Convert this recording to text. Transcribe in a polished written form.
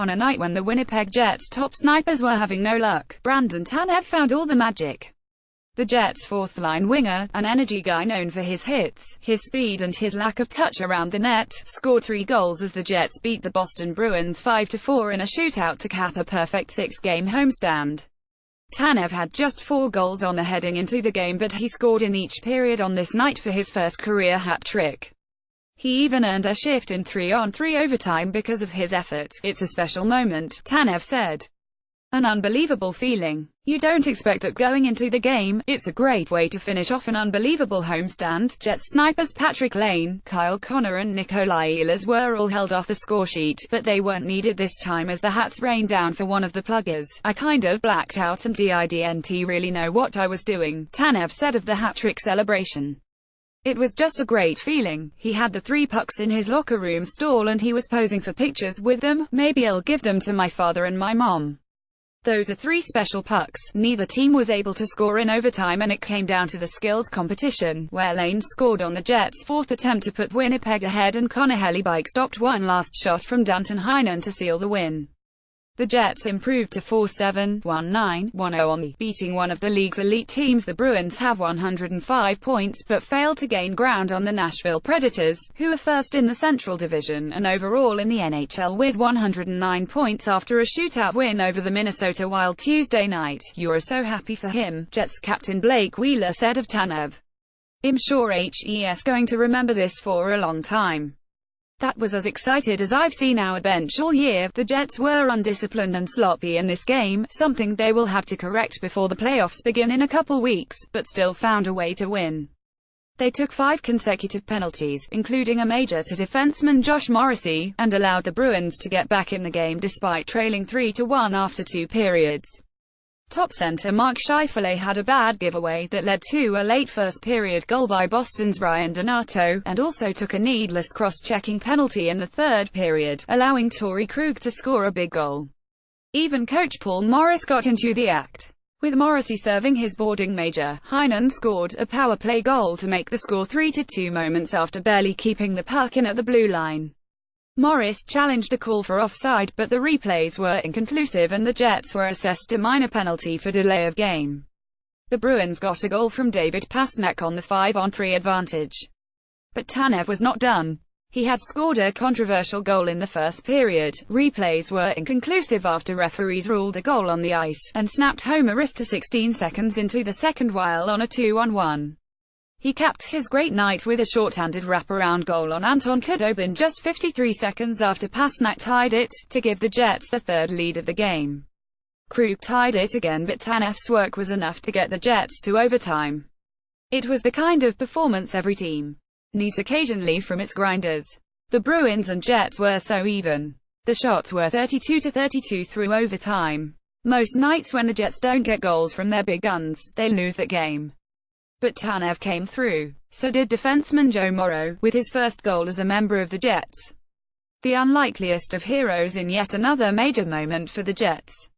On a night when the Winnipeg Jets' top snipers were having no luck, Brandon Tanev found all the magic. The Jets' fourth-line winger, an energy guy known for his hits, his speed and his lack of touch around the net, scored 3 goals as the Jets beat the Boston Bruins 5-4 in a shootout to cap a perfect 6-game homestand. Tanev had just 4 goals on the heading into the game, but he scored in each period on this night for his first career hat trick. He even earned a shift in 3-on-3 overtime because of his effort. "It's a special moment," Tanev said. "An unbelievable feeling. You don't expect that going into the game. It's a great way to finish off an unbelievable homestand." Jets snipers Patrick Lane, Kyle Connor and Nikolai Ehlers were all held off the scoresheet, but they weren't needed this time as the hats rained down for one of the pluggers. "I kind of blacked out and didn't really know what I was doing," Tanev said of the hat-trick celebration. "It was just a great feeling. He had the 3 pucks in his locker room stall and he was posing for pictures with them. Maybe I'll give them to my father and my mom. Those are 3 special pucks." Neither team was able to score in overtime and it came down to the skills competition, where Lane scored on the Jets' 4th attempt to put Winnipeg ahead and Connor Hellebuyck stopped one last shot from Danton Heinen to seal the win. The Jets improved to 4-7, 1-9, 1-0 on the, beating one of the league's elite teams. The Bruins have 105 points but failed to gain ground on the Nashville Predators, who are first in the Central Division and overall in the NHL with 109 points after a shootout win over the Minnesota Wild Tuesday night. "You're so happy for him," Jets captain Blake Wheeler said of Tanev. "I'm sure he's going to remember this for a long time. That was as excited as I've seen our bench all year." The Jets were undisciplined and sloppy in this game, something they will have to correct before the playoffs begin in a couple weeks, but still found a way to win. They took 5 consecutive penalties, including a major to defenseman Josh Morrissey, and allowed the Bruins to get back in the game despite trailing 3-1 after 2 periods. Top center Mark Scheifele had a bad giveaway that led to a late first-period goal by Boston's Ryan Donato, and also took a needless cross-checking penalty in the 3rd period, allowing Torrey Krug to score a big goal. Even coach Paul Morris got into the act. With Morrissey serving his boarding major, Heinen scored a power play goal to make the score 3-2 moments after barely keeping the puck in at the blue line. Morris challenged the call for offside, but the replays were inconclusive and the Jets were assessed a minor penalty for delay of game. The Bruins got a goal from David Pastrnak on the 5-on-3 advantage. But Tanev was not done. He had scored a controversial goal in the first period. Replays were inconclusive after referees ruled a goal on the ice, and snapped home a wrist 16 seconds into the second while on a 2-on-1. He capped his great night with a short-handed wraparound goal on Anton Khudobin just 53 seconds after Pastrnak tied it, to give the Jets the 3rd lead of the game. Krug tied it again, but Tanev's work was enough to get the Jets to overtime. It was the kind of performance every team needs occasionally from its grinders. The Bruins and Jets were so even. The shots were 32-32 through overtime. Most nights when the Jets don't get goals from their big guns, they lose that game. But Tanev came through. So did defenseman Joe Morrow, with his first goal as a member of the Jets. The unlikeliest of heroes in yet another major moment for the Jets.